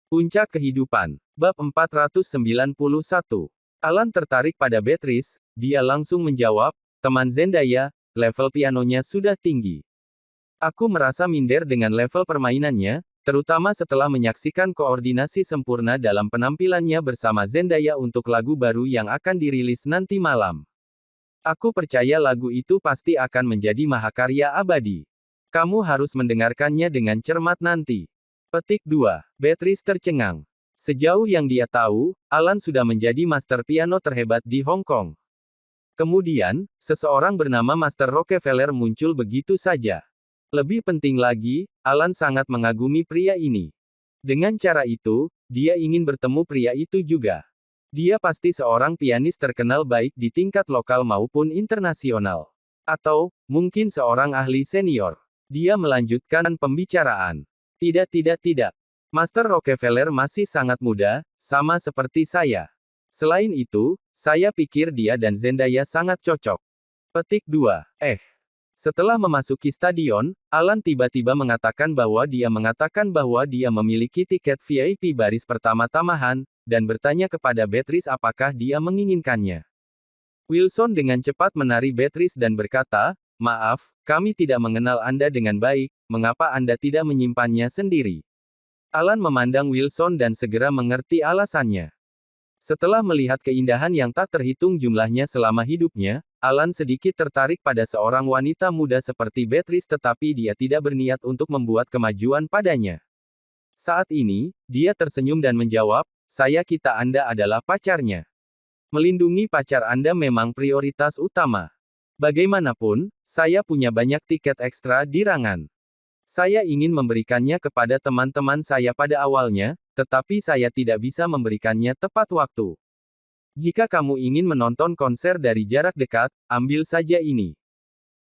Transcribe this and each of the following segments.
Puncak Kehidupan. Bab 491. Alan tertarik pada Beatrice, dia langsung menjawab, teman Zendaya, level pianonya sudah tinggi. Aku merasa minder dengan level permainannya, terutama setelah menyaksikan koordinasi sempurna dalam penampilannya bersama Zendaya untuk lagu baru yang akan dirilis nanti malam. Aku percaya lagu itu pasti akan menjadi mahakarya abadi. Kamu harus mendengarkannya dengan cermat nanti. Petik 2. Beatrice tercengang. Sejauh yang dia tahu, Alan sudah menjadi master piano terhebat di Hong Kong. Kemudian, seseorang bernama Master Rockefeller muncul begitu saja. Lebih penting lagi, Alan sangat mengagumi pria ini. Dengan cara itu, dia ingin bertemu pria itu juga. Dia pasti seorang pianis terkenal baik di tingkat lokal maupun internasional. Atau, mungkin seorang ahli senior. Dia melanjutkan pembicaraan. Tidak. Master Rockefeller masih sangat muda, sama seperti saya. Selain itu, saya pikir dia dan Zendaya sangat cocok. Petik 2. Setelah memasuki stadion, Alan tiba-tiba mengatakan bahwa dia memiliki tiket VIP baris pertama tambahan, dan bertanya kepada Beatrice apakah dia menginginkannya. Wilson dengan cepat menari Beatrice dan berkata, "Maaf, kami tidak mengenal Anda dengan baik, mengapa Anda tidak menyimpannya sendiri?" Alan memandang Wilson dan segera mengerti alasannya. Setelah melihat keindahan yang tak terhitung jumlahnya selama hidupnya, Alan sedikit tertarik pada seorang wanita muda seperti Beatrice tetapi dia tidak berniat untuk membuat kemajuan padanya. Saat ini, dia tersenyum dan menjawab, "Saya kira Anda adalah pacarnya. Melindungi pacar Anda memang prioritas utama. Bagaimanapun, saya punya banyak tiket ekstra di Rangan. Saya ingin memberikannya kepada teman-teman saya pada awalnya, tetapi saya tidak bisa memberikannya tepat waktu. Jika kamu ingin menonton konser dari jarak dekat, ambil saja ini."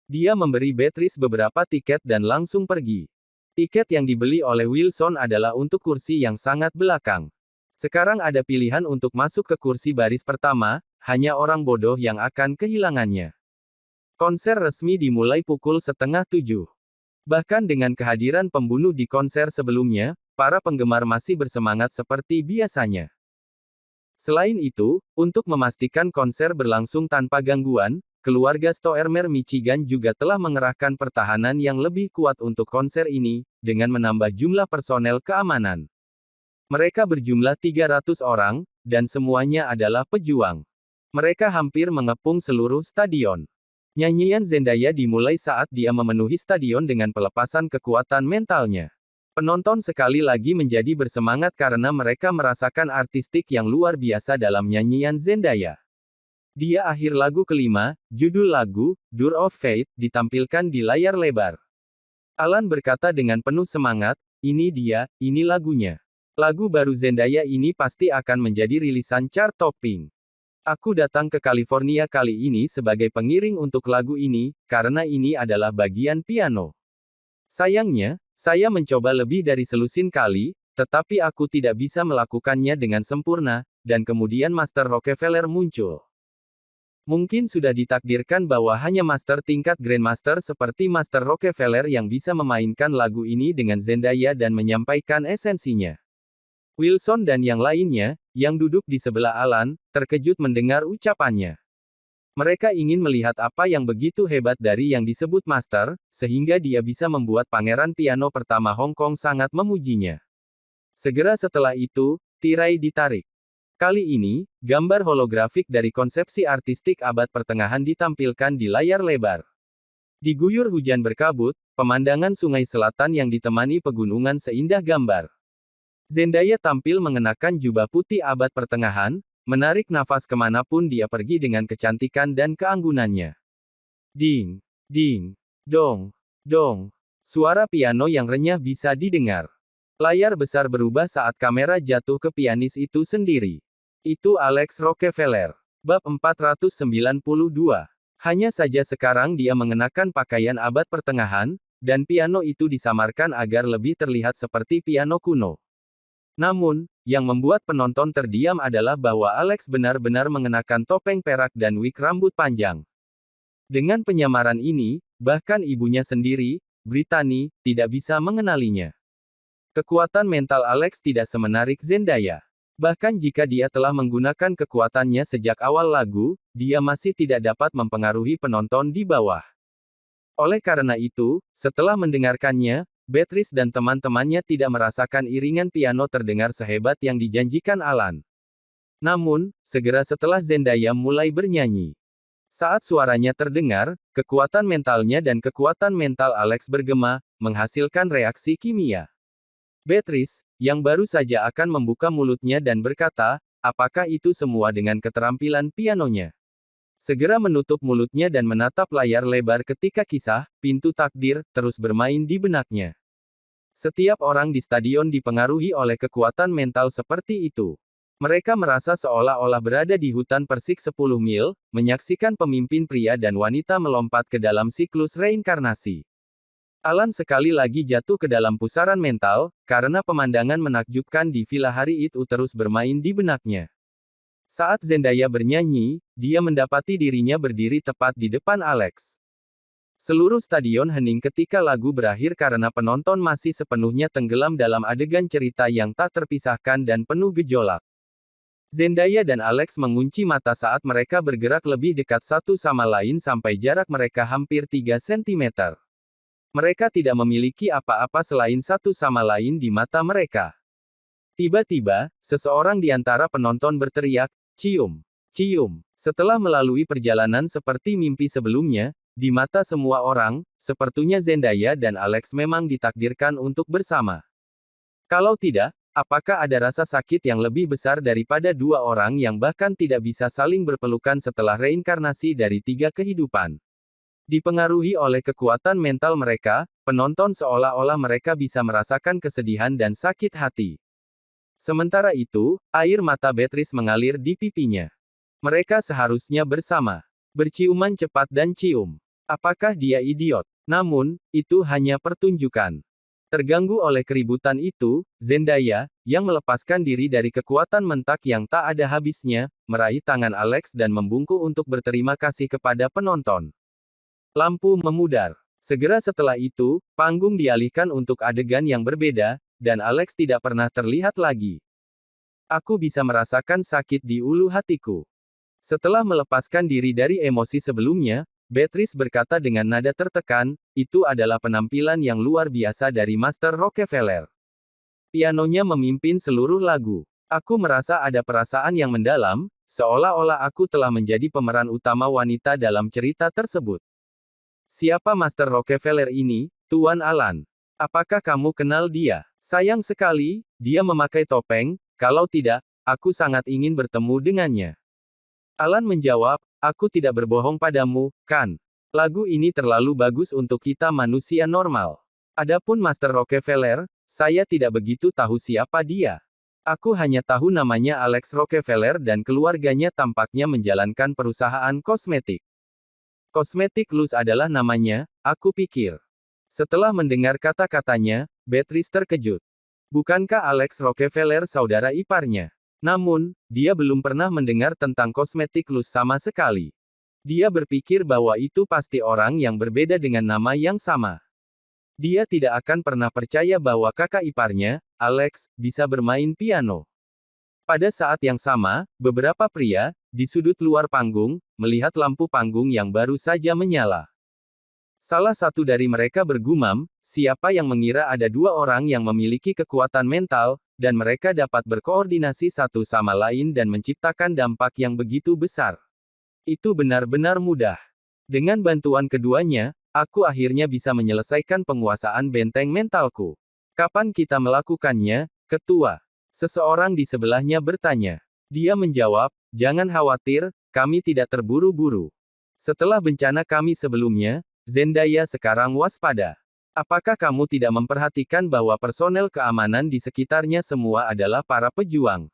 Dia memberi Beatrice beberapa tiket dan langsung pergi. Tiket yang dibeli oleh Wilson adalah untuk kursi yang sangat belakang. Sekarang ada pilihan untuk masuk ke kursi baris pertama, hanya orang bodoh yang akan kehilangannya. Konser resmi dimulai pukul 6:30. Bahkan dengan kehadiran pembunuh di konser sebelumnya, para penggemar masih bersemangat seperti biasanya. Selain itu, untuk memastikan konser berlangsung tanpa gangguan, keluarga Stoermer Michigan juga telah mengerahkan pertahanan yang lebih kuat untuk konser ini, dengan menambah jumlah personel keamanan. Mereka berjumlah 300 orang, dan semuanya adalah pejuang. Mereka hampir mengepung seluruh stadion. Nyanyian Zendaya dimulai saat dia memenuhi stadion dengan pelepasan kekuatan mentalnya. Penonton sekali lagi menjadi bersemangat karena mereka merasakan artistik yang luar biasa dalam nyanyian Zendaya. Dia akhir lagu kelima, judul lagu, Door of Fate, ditampilkan di layar lebar. Alan berkata dengan penuh semangat, ini lagunya. Lagu baru Zendaya ini pasti akan menjadi rilisan chart topping. Aku datang ke California kali ini sebagai pengiring untuk lagu ini, karena ini adalah bagian piano. Sayangnya, saya mencoba lebih dari selusin kali, tetapi aku tidak bisa melakukannya dengan sempurna, dan kemudian Master Rockefeller muncul. Mungkin sudah ditakdirkan bahwa hanya master tingkat Grandmaster seperti Master Rockefeller yang bisa memainkan lagu ini dengan Zendaya dan menyampaikan esensinya. Wilson dan yang lainnya, yang duduk di sebelah Alan, terkejut mendengar ucapannya. Mereka ingin melihat apa yang begitu hebat dari yang disebut master, sehingga dia bisa membuat pangeran piano pertama Hong Kong sangat memujinya. Segera setelah itu, tirai ditarik. Kali ini, gambar holografik dari konsepsi artistik abad pertengahan ditampilkan di layar lebar. Diguyur hujan berkabut, pemandangan sungai selatan yang ditemani pegunungan seindah gambar. Zendaya tampil mengenakan jubah putih abad pertengahan, menarik nafas kemanapun dia pergi dengan kecantikan dan keanggunannya. Ding, ding, dong, dong. Suara piano yang renyah bisa didengar. Layar besar berubah saat kamera jatuh ke pianis itu sendiri. Itu Alex Rockefeller. Bab 492. Hanya saja sekarang dia mengenakan pakaian abad pertengahan, dan piano itu disamarkan agar lebih terlihat seperti piano kuno. Namun, yang membuat penonton terdiam adalah bahwa Alex benar-benar mengenakan topeng perak dan wig rambut panjang. Dengan penyamaran ini, bahkan ibunya sendiri, Brittany, tidak bisa mengenalinya. Kekuatan mental Alex tidak semenarik Zendaya. Bahkan jika dia telah menggunakan kekuatannya sejak awal lagu, dia masih tidak dapat mempengaruhi penonton di bawah. Oleh karena itu, setelah mendengarkannya, Beatrice dan teman-temannya tidak merasakan iringan piano terdengar sehebat yang dijanjikan Alan. Namun, segera setelah Zendaya mulai bernyanyi, saat suaranya terdengar, kekuatan mentalnya dan kekuatan mental Alex bergema, menghasilkan reaksi kimia. Beatrice, yang baru saja akan membuka mulutnya dan berkata, apakah itu semua dengan keterampilan pianonya? Segera menutup mulutnya dan menatap layar lebar ketika kisah, pintu takdir, terus bermain di benaknya. Setiap orang di stadion dipengaruhi oleh kekuatan mental seperti itu. Mereka merasa seolah-olah berada di hutan persik 10 mil, menyaksikan pemimpin pria dan wanita melompat ke dalam siklus reinkarnasi. Alan sekali lagi jatuh ke dalam pusaran mental, karena pemandangan menakjubkan di villa hari itu terus bermain di benaknya. Saat Zendaya bernyanyi, dia mendapati dirinya berdiri tepat di depan Alex. Seluruh stadion hening ketika lagu berakhir karena penonton masih sepenuhnya tenggelam dalam adegan cerita yang tak terpisahkan dan penuh gejolak. Zendaya dan Alex mengunci mata saat mereka bergerak lebih dekat satu sama lain sampai jarak mereka hampir 3 cm. Mereka tidak memiliki apa-apa selain satu sama lain di mata mereka. Tiba-tiba, seseorang di antara penonton berteriak, "Cium! Cium!" Setelah melalui perjalanan seperti mimpi sebelumnya, di mata semua orang, sepertinya Zendaya dan Alex memang ditakdirkan untuk bersama. Kalau tidak, apakah ada rasa sakit yang lebih besar daripada dua orang yang bahkan tidak bisa saling berpelukan setelah reinkarnasi dari 3 kehidupan? Dipengaruhi oleh kekuatan mental mereka, penonton seolah-olah mereka bisa merasakan kesedihan dan sakit hati. Sementara itu, air mata Beatrice mengalir di pipinya. Mereka seharusnya bersama. Berciuman cepat dan cium. Apakah dia idiot? Namun, itu hanya pertunjukan. Terganggu oleh keributan itu, Zendaya, yang melepaskan diri dari kekuatan mentak yang tak ada habisnya, meraih tangan Alex dan membungkuk untuk berterima kasih kepada penonton. Lampu memudar. Segera setelah itu, panggung dialihkan untuk adegan yang berbeda, dan Alex tidak pernah terlihat lagi. Aku bisa merasakan sakit di ulu hatiku. Setelah melepaskan diri dari emosi sebelumnya, Beatrice berkata dengan nada tertekan, itu adalah penampilan yang luar biasa dari Master Rockefeller. Pianonya memimpin seluruh lagu. Aku merasa ada perasaan yang mendalam, seolah-olah aku telah menjadi pemeran utama wanita dalam cerita tersebut. Siapa Master Rockefeller ini, Tuan Alan? Apakah kamu kenal dia? Sayang sekali, dia memakai topeng, kalau tidak, aku sangat ingin bertemu dengannya. Alan menjawab, aku tidak berbohong padamu, kan? Lagu ini terlalu bagus untuk kita manusia normal. Adapun Master Rockefeller, saya tidak begitu tahu siapa dia. Aku hanya tahu namanya Alex Rockefeller dan keluarganya tampaknya menjalankan perusahaan kosmetik. Kosmetik Luz adalah namanya, aku pikir. Setelah mendengar kata-katanya, Beatrice terkejut. Bukankah Alex Rockefeller saudara iparnya? Namun, dia belum pernah mendengar tentang kosmetik Luz sama sekali. Dia berpikir bahwa itu pasti orang yang berbeda dengan nama yang sama. Dia tidak akan pernah percaya bahwa kakak iparnya, Alex, bisa bermain piano. Pada saat yang sama, beberapa pria, di sudut luar panggung, melihat lampu panggung yang baru saja menyala. Salah satu dari mereka bergumam, siapa yang mengira ada dua orang yang memiliki kekuatan mental, dan mereka dapat berkoordinasi satu sama lain dan menciptakan dampak yang begitu besar. Itu benar-benar mudah. Dengan bantuan keduanya, aku akhirnya bisa menyelesaikan penguasaan benteng mentalku. Kapan kita melakukannya, Ketua? Seseorang di sebelahnya bertanya. Dia menjawab, jangan khawatir, kami tidak terburu-buru. Setelah bencana kami sebelumnya, Zendaya sekarang waspada. Apakah kamu tidak memperhatikan bahwa personel keamanan di sekitarnya semua adalah para pejuang?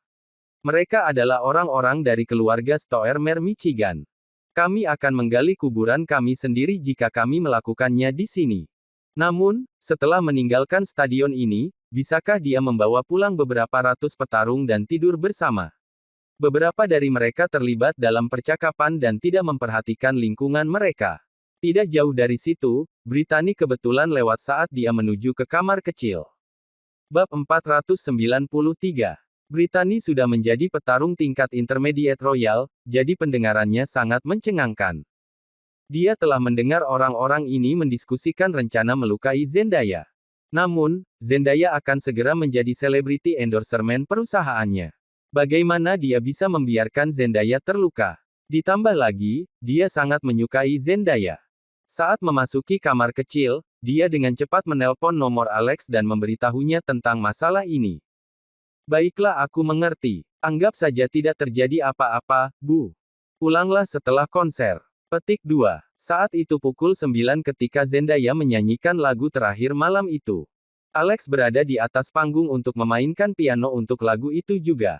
Mereka adalah orang-orang dari keluarga Stoermer Michigan. Kami akan menggali kuburan kami sendiri jika kami melakukannya di sini. Namun, setelah meninggalkan stadion ini, bisakah dia membawa pulang beberapa ratus petarung dan tidur bersama? Beberapa dari mereka terlibat dalam percakapan dan tidak memperhatikan lingkungan mereka. Tidak jauh dari situ, Brittany kebetulan lewat saat dia menuju ke kamar kecil. Bab 493. Brittany sudah menjadi petarung tingkat intermediate royal, jadi pendengarannya sangat mencengangkan. Dia telah mendengar orang-orang ini mendiskusikan rencana melukai Zendaya. Namun, Zendaya akan segera menjadi selebriti endorsermen perusahaannya. Bagaimana dia bisa membiarkan Zendaya terluka? Ditambah lagi, dia sangat menyukai Zendaya. Saat memasuki kamar kecil, dia dengan cepat menelpon nomor Alex dan memberitahunya tentang masalah ini. Baiklah, aku mengerti. Anggap saja tidak terjadi apa-apa, Bu. Pulanglah setelah konser. Petik 2. Saat itu pukul 9 ketika Zendaya menyanyikan lagu terakhir malam itu. Alex berada di atas panggung untuk memainkan piano untuk lagu itu juga.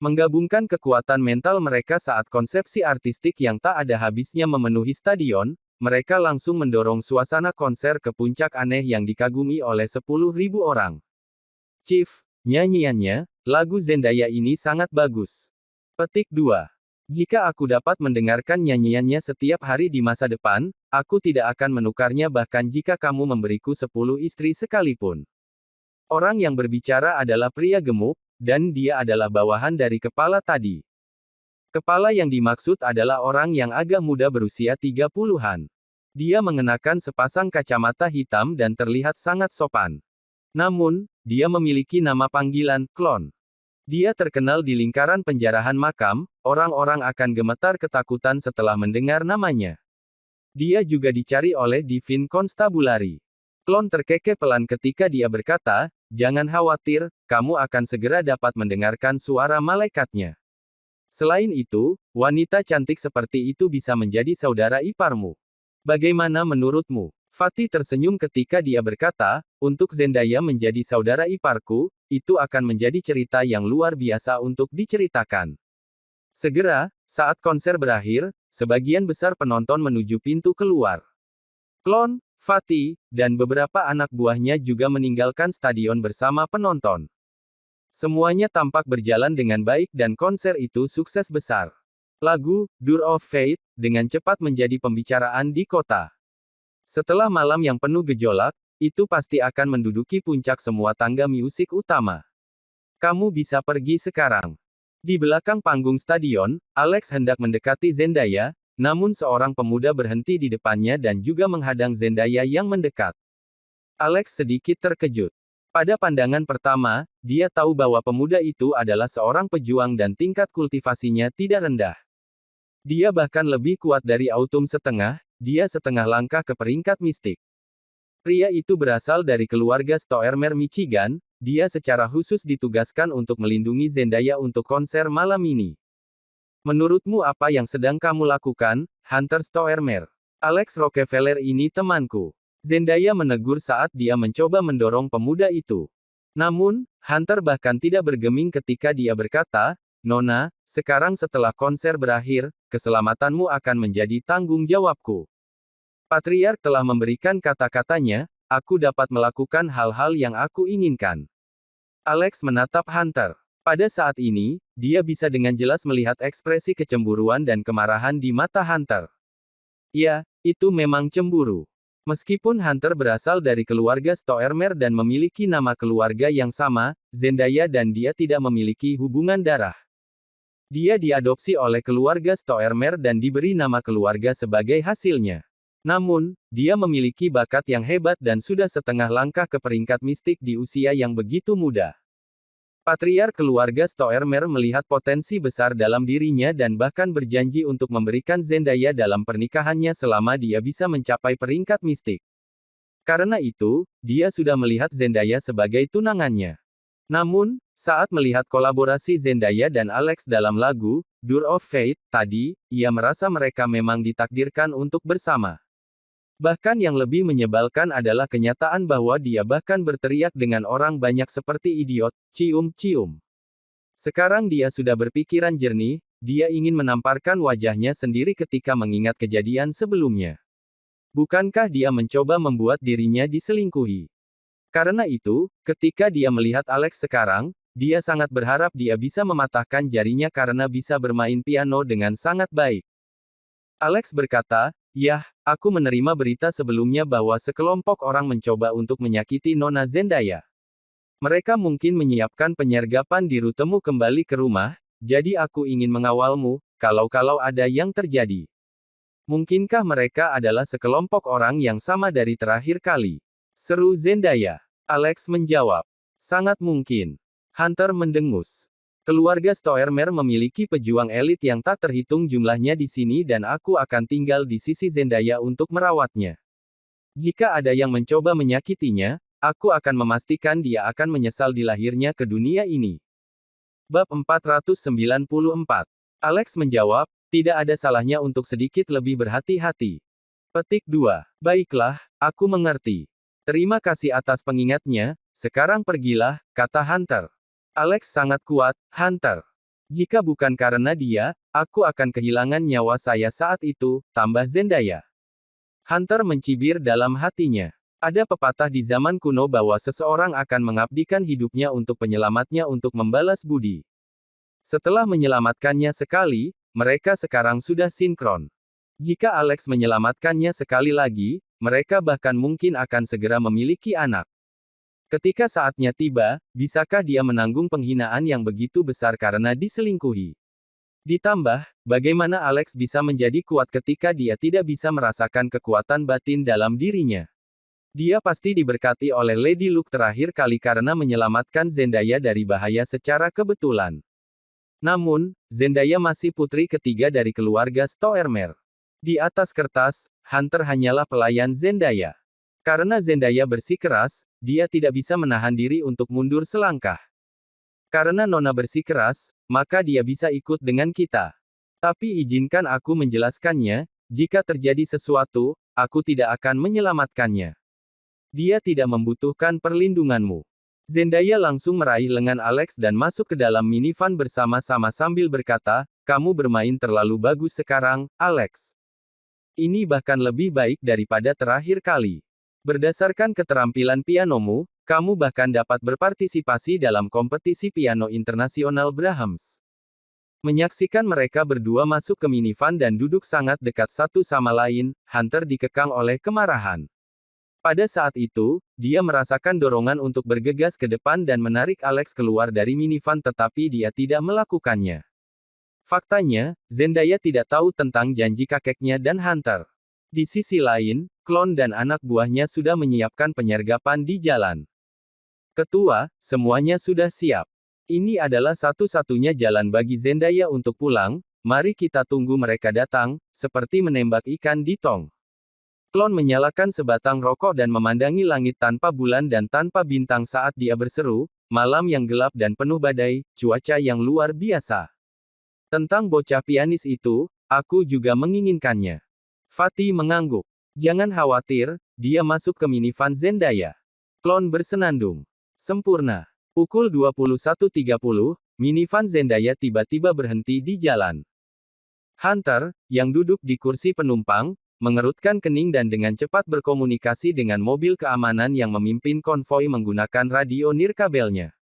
Menggabungkan kekuatan mental mereka saat konsepsi artistik yang tak ada habisnya memenuhi stadion, mereka langsung mendorong suasana konser ke puncak aneh yang dikagumi oleh 10.000 orang. Chief, nyanyiannya, lagu Zendaya ini sangat bagus. Petik 2. Jika aku dapat mendengarkan nyanyiannya setiap hari di masa depan, aku tidak akan menukarnya bahkan jika kamu memberiku 10 istri sekalipun. Orang yang berbicara adalah pria gemuk, dan dia adalah bawahan dari kepala tadi. Kepala yang dimaksud adalah orang yang agak muda berusia 30-an. Dia mengenakan sepasang kacamata hitam dan terlihat sangat sopan. Namun, dia memiliki nama panggilan, Klon. Dia terkenal di lingkaran penjarahan makam, orang-orang akan gemetar ketakutan setelah mendengar namanya. Dia juga dicari oleh Divine Constabulary. Klon terkekeh pelan ketika dia berkata, "Jangan khawatir, kamu akan segera dapat mendengarkan suara malaikatnya." Selain itu, wanita cantik seperti itu bisa menjadi saudara iparmu. Bagaimana menurutmu? Fatih tersenyum ketika dia berkata, untuk Zendaya menjadi saudara iparku, itu akan menjadi cerita yang luar biasa untuk diceritakan. Segera, saat konser berakhir, sebagian besar penonton menuju pintu keluar. Klon, Fatih, dan beberapa anak buahnya juga meninggalkan stadion bersama penonton. Semuanya tampak berjalan dengan baik dan konser itu sukses besar. Lagu, Door of Fate, dengan cepat menjadi pembicaraan di kota. Setelah malam yang penuh gejolak, itu pasti akan menduduki puncak semua tangga musik utama. Kamu bisa pergi sekarang. Di belakang panggung stadion, Alex hendak mendekati Zendaya, namun seorang pemuda berhenti di depannya dan juga menghadang Zendaya yang mendekat. Alex sedikit terkejut. Pada pandangan pertama, dia tahu bahwa pemuda itu adalah seorang pejuang dan tingkat kultivasinya tidak rendah. Dia bahkan lebih kuat dari Autumn setengah, dia setengah langkah ke peringkat mistik. Pria itu berasal dari keluarga Stoermer Michigan, dia secara khusus ditugaskan untuk melindungi Zendaya untuk konser malam ini. Menurutmu apa yang sedang kamu lakukan, Hunter Stoermer? Alex Rockefeller ini temanku. Zendaya menegur saat dia mencoba mendorong pemuda itu. Namun, Hunter bahkan tidak bergeming ketika dia berkata, "Nona, sekarang setelah konser berakhir, keselamatanmu akan menjadi tanggung jawabku." Patriark telah memberikan kata-katanya, aku dapat melakukan hal-hal yang aku inginkan. Alex menatap Hunter. Pada saat ini, dia bisa dengan jelas melihat ekspresi kecemburuan dan kemarahan di mata Hunter. Ya, itu memang cemburu. Meskipun Hunter berasal dari keluarga Stoermer dan memiliki nama keluarga yang sama, Zendaya dan dia tidak memiliki hubungan darah. Dia diadopsi oleh keluarga Stoermer dan diberi nama keluarga sebagai hasilnya. Namun, dia memiliki bakat yang hebat dan sudah setengah langkah ke peringkat mistik di usia yang begitu muda. Patriark keluarga Stoermer melihat potensi besar dalam dirinya dan bahkan berjanji untuk memberikan Zendaya dalam pernikahannya selama dia bisa mencapai peringkat mistik. Karena itu, dia sudah melihat Zendaya sebagai tunangannya. Namun, saat melihat kolaborasi Zendaya dan Alex dalam lagu, Door of Fate, tadi, ia merasa mereka memang ditakdirkan untuk bersama. Bahkan yang lebih menyebalkan adalah kenyataan bahwa dia bahkan berteriak dengan orang banyak seperti idiot, cium-cium. Sekarang dia sudah berpikiran jernih, dia ingin menamparkan wajahnya sendiri ketika mengingat kejadian sebelumnya. Bukankah dia mencoba membuat dirinya diselingkuhi? Karena itu, ketika dia melihat Alex sekarang, dia sangat berharap dia bisa mematahkan jarinya karena bisa bermain piano dengan sangat baik. Alex berkata, "Yah, aku menerima berita sebelumnya bahwa sekelompok orang mencoba untuk menyakiti Nona Zendaya. Mereka mungkin menyiapkan penyergapan di rutemu kembali ke rumah, jadi aku ingin mengawalmu, kalau ada yang terjadi. Mungkinkah mereka adalah sekelompok orang yang sama dari terakhir kali? Seru Zendaya. Alex menjawab. Sangat mungkin. Hunter mendengus. Keluarga Stoermer memiliki pejuang elit yang tak terhitung jumlahnya di sini dan aku akan tinggal di sisi Zendaya untuk merawatnya. Jika ada yang mencoba menyakitinya, aku akan memastikan dia akan menyesal dilahirnya ke dunia ini. Bab 494. Alex menjawab, tidak ada salahnya untuk sedikit lebih berhati-hati. Petik 2. Baiklah, aku mengerti. Terima kasih atas pengingatnya, sekarang pergilah, kata Hunter. Alex sangat kuat, Hunter. Jika bukan karena dia, aku akan kehilangan nyawa saya saat itu, tambah Zendaya. Hunter mencibir dalam hatinya. Ada pepatah di zaman kuno bahwa seseorang akan mengabdikan hidupnya untuk penyelamatnya untuk membalas budi. Setelah menyelamatkannya sekali, mereka sekarang sudah sinkron. Jika Alex menyelamatkannya sekali lagi, mereka bahkan mungkin akan segera memiliki anak. Ketika saatnya tiba, bisakah dia menanggung penghinaan yang begitu besar karena diselingkuhi? Ditambah, bagaimana Alex bisa menjadi kuat ketika dia tidak bisa merasakan kekuatan batin dalam dirinya? Dia pasti diberkati oleh Lady Luke terakhir kali karena menyelamatkan Zendaya dari bahaya secara kebetulan. Namun, Zendaya masih putri ketiga dari keluarga Stoermer. Di atas kertas, Hunter hanyalah pelayan Zendaya. Karena Zendaya bersikeras, dia tidak bisa menahan diri untuk mundur selangkah. Karena Nona bersikeras, maka dia bisa ikut dengan kita. Tapi izinkan aku menjelaskannya, jika terjadi sesuatu, aku tidak akan menyelamatkannya. Dia tidak membutuhkan perlindunganmu. Zendaya langsung meraih lengan Alex dan masuk ke dalam minivan bersama-sama sambil berkata, kamu bermain terlalu bagus sekarang, Alex. Ini bahkan lebih baik daripada terakhir kali. Berdasarkan keterampilan pianomu, kamu bahkan dapat berpartisipasi dalam kompetisi piano internasional Brahms. Menyaksikan mereka berdua masuk ke minivan dan duduk sangat dekat satu sama lain, Hunter dikekang oleh kemarahan. Pada saat itu, dia merasakan dorongan untuk bergegas ke depan dan menarik Alex keluar dari minivan tetapi dia tidak melakukannya. Faktanya, Zendaya tidak tahu tentang janji kakeknya dan Hunter. Di sisi lain, klon dan anak buahnya sudah menyiapkan penyergapan di jalan. Ketua, semuanya sudah siap. Ini adalah satu-satunya jalan bagi Zendaya untuk pulang, mari kita tunggu mereka datang, seperti menembak ikan di tong. Klon menyalakan sebatang rokok dan memandangi langit tanpa bulan dan tanpa bintang saat dia berseru, malam yang gelap dan penuh badai, cuaca yang luar biasa. Tentang bocah pianis itu, aku juga menginginkannya. Fatih mengangguk. Jangan khawatir, dia masuk ke minivan Zendaya. Klon bersenandung. Sempurna. Pukul 21.30, minivan Zendaya tiba-tiba berhenti di jalan. Hunter, yang duduk di kursi penumpang, mengerutkan kening dan dengan cepat berkomunikasi dengan mobil keamanan yang memimpin konvoi menggunakan radio nirkabelnya.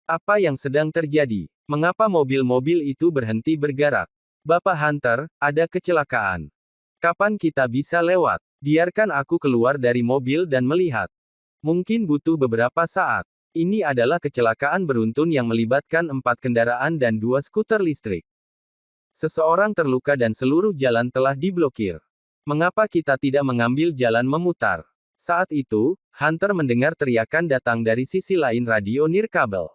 Apa yang sedang terjadi? Mengapa mobil-mobil itu berhenti bergerak? Bapak Hunter, ada kecelakaan. Kapan kita bisa lewat? Biarkan aku keluar dari mobil dan melihat. Mungkin butuh beberapa saat. Ini adalah kecelakaan beruntun yang melibatkan 4 kendaraan dan 2 skuter listrik. Seseorang terluka dan seluruh jalan telah diblokir. Mengapa kita tidak mengambil jalan memutar? Saat itu, Hunter mendengar teriakan datang dari sisi lain radio nirkabel.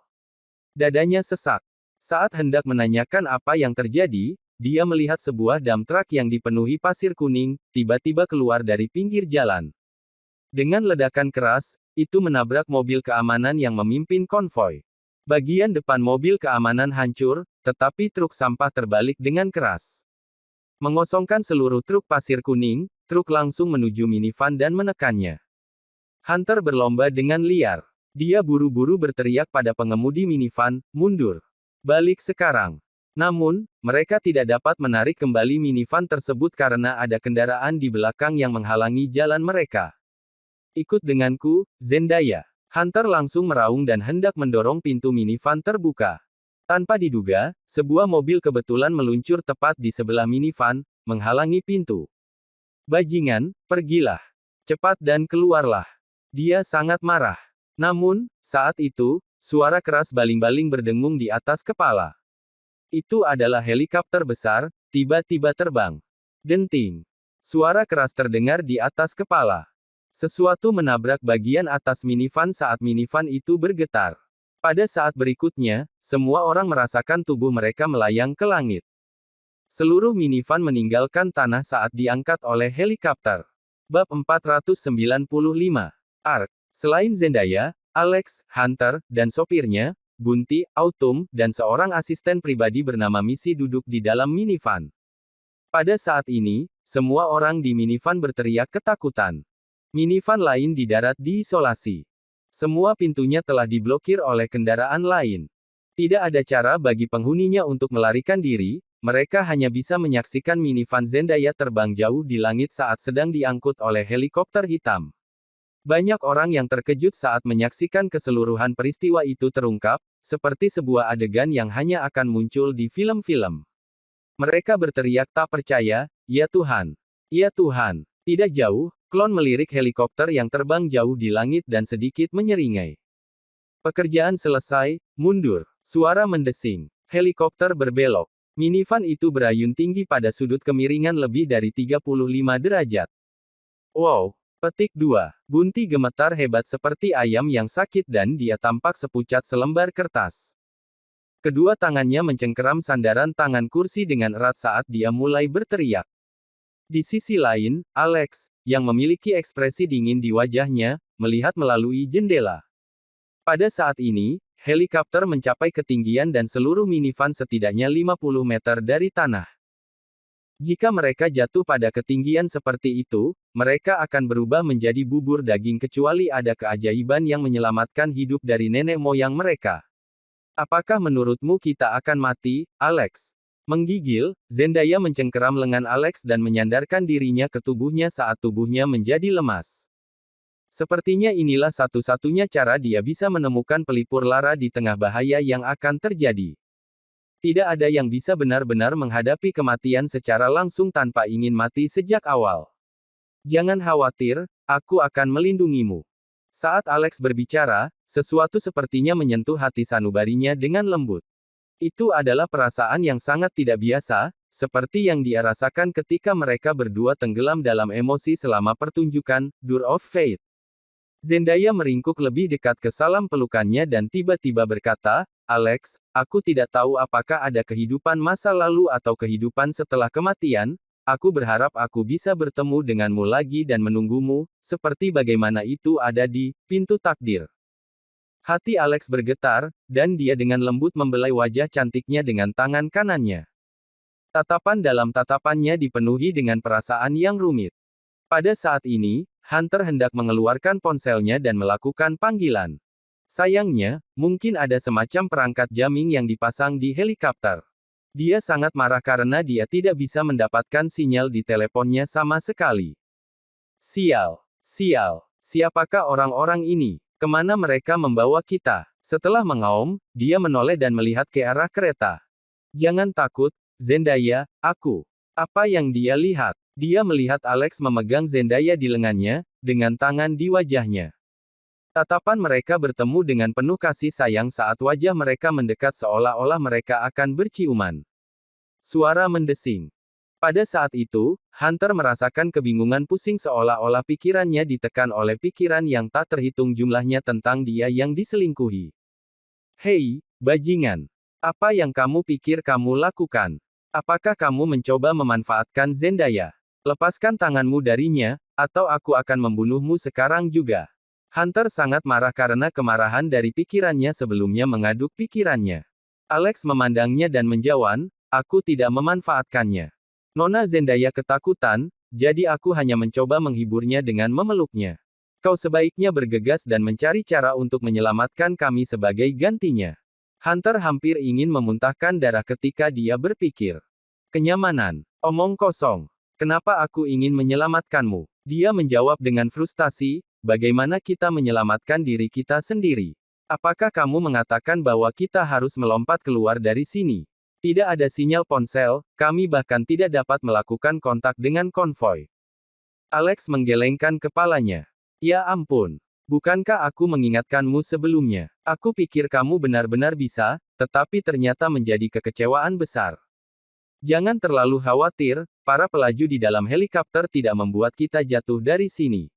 Dadanya sesak. Saat hendak menanyakan apa yang terjadi, dia melihat sebuah dump truck yang dipenuhi pasir kuning, tiba-tiba keluar dari pinggir jalan. Dengan ledakan keras, itu menabrak mobil keamanan yang memimpin konvoi. Bagian depan mobil keamanan hancur, tetapi truk sampah terbalik dengan keras. Mengosongkan seluruh truk pasir kuning, truk langsung menuju minivan dan menekannya. Hunter berlomba dengan liar. Dia buru-buru berteriak pada pengemudi minivan, mundur. Balik sekarang. Namun, mereka tidak dapat menarik kembali minivan tersebut karena ada kendaraan di belakang yang menghalangi jalan mereka. Ikut denganku, Zendaya. Hunter langsung meraung dan hendak mendorong pintu minivan terbuka. Tanpa diduga, sebuah mobil kebetulan meluncur tepat di sebelah minivan, menghalangi pintu. Bajingan, pergilah. Cepat dan keluarlah. Dia sangat marah. Namun, saat itu, suara keras baling-baling berdengung di atas kepala. Itu adalah helikopter besar, tiba-tiba terbang. Denting. Suara keras terdengar di atas kepala. Sesuatu menabrak bagian atas minivan saat minivan itu bergetar. Pada saat berikutnya, semua orang merasakan tubuh mereka melayang ke langit. Seluruh minivan meninggalkan tanah saat diangkat oleh helikopter. Bab 495. Ark. Selain Zendaya, Alex, Hunter, dan sopirnya, Bunty, Autumn, dan seorang asisten pribadi bernama Missy duduk di dalam minivan. Pada saat ini, semua orang di minivan berteriak ketakutan. Minivan lain di darat diisolasi. Semua pintunya telah diblokir oleh kendaraan lain. Tidak ada cara bagi penghuninya untuk melarikan diri, mereka hanya bisa menyaksikan minivan Zendaya terbang jauh di langit saat sedang diangkut oleh helikopter hitam. Banyak orang yang terkejut saat menyaksikan keseluruhan peristiwa itu terungkap, seperti sebuah adegan yang hanya akan muncul di film-film. Mereka berteriak tak percaya, "Ya Tuhan! Ya Tuhan!" Tidak jauh, klon melirik helikopter yang terbang jauh di langit dan sedikit menyeringai. Pekerjaan selesai, mundur. Suara mendesing. Helikopter berbelok. Minivan itu berayun tinggi pada sudut kemiringan lebih dari 35 derajat. Wow! Petik 2. Bunty gemetar hebat seperti ayam yang sakit dan dia tampak sepucat selembar kertas. Kedua tangannya mencengkeram sandaran tangan kursi dengan erat saat dia mulai berteriak. Di sisi lain, Alex, yang memiliki ekspresi dingin di wajahnya, melihat melalui jendela. Pada saat ini, helikopter mencapai ketinggian dan seluruh minivan setidaknya 50 meter dari tanah. Jika mereka jatuh pada ketinggian seperti itu, mereka akan berubah menjadi bubur daging kecuali ada keajaiban yang menyelamatkan hidup dari nenek moyang mereka. Apakah menurutmu kita akan mati, Alex? Menggigil, Zendaya mencengkeram lengan Alex dan menyandarkan dirinya ke tubuhnya saat tubuhnya menjadi lemas. Sepertinya inilah satu-satunya cara dia bisa menemukan pelipur lara di tengah bahaya yang akan terjadi. Tidak ada yang bisa benar-benar menghadapi kematian secara langsung tanpa ingin mati sejak awal. Jangan khawatir, aku akan melindungimu. Saat Alex berbicara, sesuatu sepertinya menyentuh hati sanubarinya dengan lembut. Itu adalah perasaan yang sangat tidak biasa, seperti yang dia rasakan ketika mereka berdua tenggelam dalam emosi selama pertunjukan Duel of Fate. Zendaya meringkuk lebih dekat ke salam pelukannya dan tiba-tiba berkata, "Alex, aku tidak tahu apakah ada kehidupan masa lalu atau kehidupan setelah kematian. Aku berharap aku bisa bertemu denganmu lagi dan menunggumu, seperti bagaimana itu ada di pintu takdir." Hati Alex bergetar, dan dia dengan lembut membelai wajah cantiknya dengan tangan kanannya. Tatapan dalam tatapannya dipenuhi dengan perasaan yang rumit. Pada saat ini, Hunter hendak mengeluarkan ponselnya dan melakukan panggilan. Sayangnya, mungkin ada semacam perangkat jamming yang dipasang di helikopter. Dia sangat marah karena dia tidak bisa mendapatkan sinyal di teleponnya sama sekali. Sial. Sial. Siapakah orang-orang ini? Kemana mereka membawa kita? Setelah mengaum, dia menoleh dan melihat ke arah kereta. Jangan takut, Zendaya, aku. Apa yang dia lihat? Dia melihat Alex memegang Zendaya di lengannya, dengan tangan di wajahnya. Tatapan mereka bertemu dengan penuh kasih sayang saat wajah mereka mendekat seolah-olah mereka akan berciuman. Suara mendesing. Pada saat itu, Hunter merasakan kebingungan pusing seolah-olah pikirannya ditekan oleh pikiran yang tak terhitung jumlahnya tentang dia yang diselingkuhi. Hei, bajingan. Apa yang kamu pikir kamu lakukan? Apakah kamu mencoba memanfaatkan Zendaya? Lepaskan tanganmu darinya, atau aku akan membunuhmu sekarang juga. Hunter sangat marah karena kemarahan dari pikirannya sebelumnya mengaduk pikirannya. Alex memandangnya dan menjawab, aku tidak memanfaatkannya. Nona Zendaya ketakutan, jadi aku hanya mencoba menghiburnya dengan memeluknya. Kau sebaiknya bergegas dan mencari cara untuk menyelamatkan kami sebagai gantinya. Hunter hampir ingin memuntahkan darah ketika dia berpikir. Kenyamanan. Omong kosong. Kenapa aku ingin menyelamatkanmu? Dia menjawab dengan frustasi, bagaimana kita menyelamatkan diri kita sendiri? Apakah kamu mengatakan bahwa kita harus melompat keluar dari sini? Tidak ada sinyal ponsel, kami bahkan tidak dapat melakukan kontak dengan konvoi. Alex menggelengkan kepalanya. Ya ampun. Bukankah aku mengingatkanmu sebelumnya? Aku pikir kamu benar-benar bisa, tetapi ternyata menjadi kekecewaan besar. Jangan terlalu khawatir, para pelaju di dalam helikopter tidak membuat kita jatuh dari sini.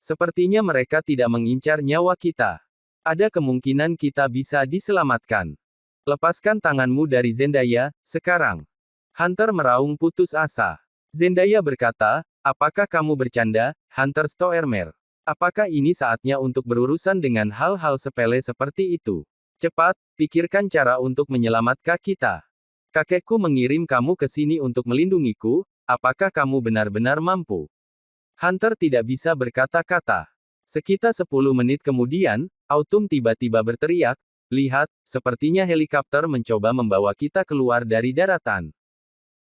Sepertinya mereka tidak mengincar nyawa kita. Ada kemungkinan kita bisa diselamatkan. Lepaskan tanganmu dari Zendaya, sekarang. Hunter meraung putus asa. Zendaya berkata, apakah kamu bercanda, Hunter Stoermer? Apakah ini saatnya untuk berurusan dengan hal-hal sepele seperti itu? Cepat, pikirkan cara untuk menyelamatkan kita. Kakekku mengirim kamu ke sini untuk melindungiku, apakah kamu benar-benar mampu? Hunter tidak bisa berkata-kata. Sekitar 10 menit kemudian, Autumn tiba-tiba berteriak, lihat, sepertinya helikopter mencoba membawa kita keluar dari daratan.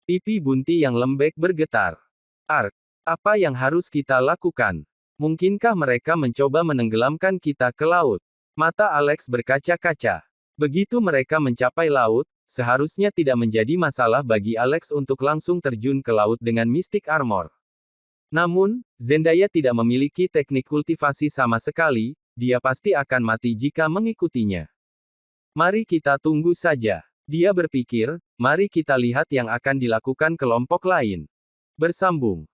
Pipi Bunti yang lembek bergetar. Ark, apa yang harus kita lakukan? Mungkinkah mereka mencoba menenggelamkan kita ke laut? Mata Alex berkaca-kaca. Begitu mereka mencapai laut, seharusnya tidak menjadi masalah bagi Alex untuk langsung terjun ke laut dengan Mystic Armor. Namun, Zendaya tidak memiliki teknik kultivasi sama sekali, dia pasti akan mati jika mengikutinya. Mari kita tunggu saja. Dia berpikir, mari kita lihat yang akan dilakukan kelompok lain. Bersambung.